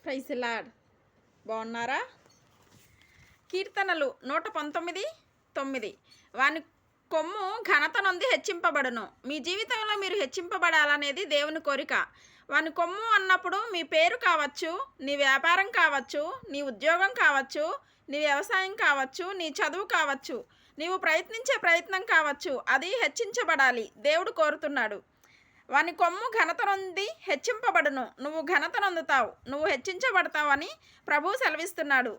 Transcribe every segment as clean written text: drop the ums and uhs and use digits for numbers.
Praise lord. బాగున్నారా? కీర్తనలు 119:9. వాని కొమ్ము ఘనత నొంది హెచ్చింపబడును. మీ జీవితంలో మీరు హెచ్చింపబడాలనేది దేవుని కోరిక. వాని కొమ్ము అన్నప్పుడు మీ పేరు కావచ్చు, నీ వ్యాపారం కావచ్చు, నీ ఉద్యోగం కావచ్చు, నీ వ్యవసాయం కావచ్చు, నీ చదువు కావచ్చు, నీవు ప్రయత్నించే ప్రయత్నం కావచ్చు, అది హెచ్చించబడాలి. దేవుడు కోరుతున్నాడు. వాని కొమ్ము ఘనత నొంది హెచ్చింపబడును. నువ్వు ఘనత నొందుతావు, నువ్వు హెచ్చించబడతావని ప్రభువు సెలవిస్తున్నాడు.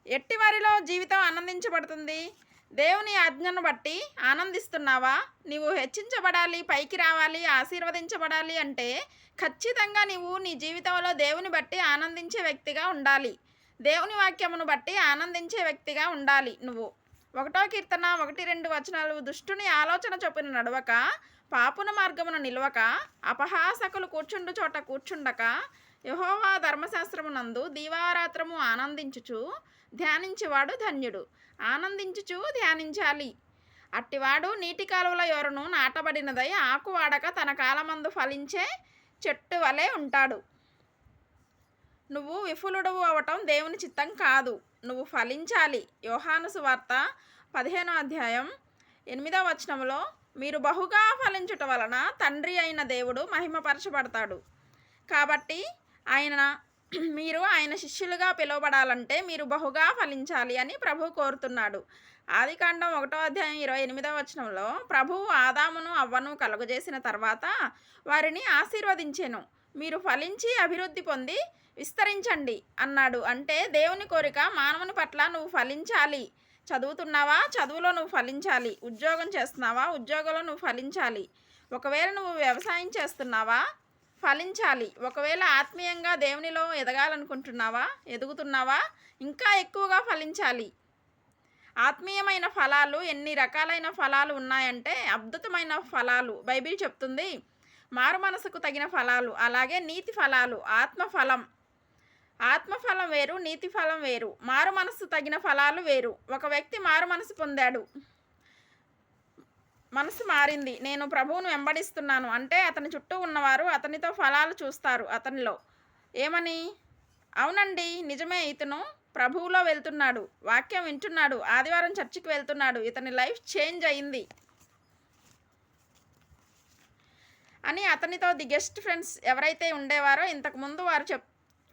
ఎట్టివారిలో జీవితం ఆనందించబడుతుంది? దేవుని ఆజ్ఞను బట్టి ఆనందిస్తున్నావా? నీవు హెచ్చించబడాలి, పైకి రావాలి, ఆశీర్వదించబడాలి అంటే ఖచ్చితంగా నీవు నీ జీవితంలో దేవుని బట్టి ఆనందించే వ్యక్తిగా ఉండాలి. దేవుని వాక్యమును బట్టి ఆనందించే వ్యక్తిగా ఉండాలి. నువ్వు 1వ కీర్తన 1-2 వచనాలు. దుష్టుని ఆలోచన చొప్పున నడవక, పాపున మార్గమున నిలవక, అపహాసకులు కూర్చుండు చోట కూర్చుండక, యెహోవా ధర్మశాస్త్రమునందు దీవారాత్రము ఆనందించుచు ధ్యానించేవాడు ధన్యుడు. ఆనందించుచు ధ్యానించాలి. అట్టివాడు నీటి కాలువల యొరను నాటబడినదై ఆకు వాడక తన కాలమందు ఫలించే చెట్టు వలె ఉంటాడు. నువ్వు విఫలుడవు అవటం దేవుని చిత్తం కాదు. నువ్వు ఫలించాలి. యోహాను సువార్త 15వ అధ్యాయం 8వ వచనంలో, మీరు బహుగా ఫలించుట వలన తండ్రి అయిన దేవుడు మహిమపరచబడతాడు. కాబట్టి మీరు ఆయన శిష్యులుగా పిలువబడాలంటే మీరు బహుగా ఫలించాలి అని ప్రభువు కోరుతున్నాడు. ఆదికాండం 1వ అధ్యాయం 28వ వచనంలో, ప్రభువు ఆదామును అవ్వను కలుగజేసిన తర్వాత వారిని ఆశీర్వదించెను. మీరు ఫలించి అభివృద్ధి పొంది విస్తరించండి అన్నాడు. అంటే దేవుని కోరిక మానవుని పట్ల నువ్వు ఫలించాలి. చదువుతున్నావా? చదువులో నువ్వు ఫలించాలి. ఉద్యోగం చేస్తున్నావా? ఉద్యోగంలో నువ్వు ఫలించాలి. ఒకవేళ నువ్వు వ్యవసాయం చేస్తున్నావా? ఫలించాలి. ఒకవేళ ఆత్మీయంగా దేవునిలో ఎదగాలనుకుంటున్నావా? ఎదుగుతున్నావా? ఇంకా ఎక్కువగా ఫలించాలి. ఆత్మీయమైన ఫలాలు ఎన్ని రకాలైన ఫలాలు ఉన్నాయంటే అద్భుతమైన ఫలాలు బైబిల్ చెప్తుంది. మారు మనసుకు తగిన ఫలాలు, అలాగే నీతి ఫలాలు, ఆత్మఫలం వేరు, నీతి ఫలం వేరు. మారు మనసు తగిన ఫలాలు వేరు. ఒక వ్యక్తి మారు మనసు పొందాడు, మనసు మారింది, నేను ప్రభువును వెంబడిస్తున్నాను అంటే అతని చుట్టూ ఉన్నవారు అతనితో ఫలాలు చూస్తారు. అతనిలో ఏమని? అవునండి, నిజమే, ఇతను ప్రభువులో వెళ్తున్నాడు, వాక్యం వింటున్నాడు, ఆదివారం చర్చికి వెళ్తున్నాడు, ఇతని లైఫ్ చేంజ్ అయింది అని అతనితో ది గెస్ట్ ఫ్రెండ్స్ ఎవరైతే ఉండేవారో ఇంతకుముందు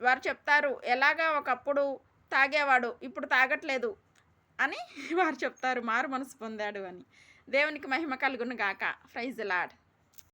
వారు చెప్తారు. ఎలాగా ఒకప్పుడు తాగేవాడు, ఇప్పుడు తాగట్లేదు అని వారు చెప్తారు. మారు మనసు పొందాడు అని. దేవునికి మహిమ కలుగును గాక. Praise the lord.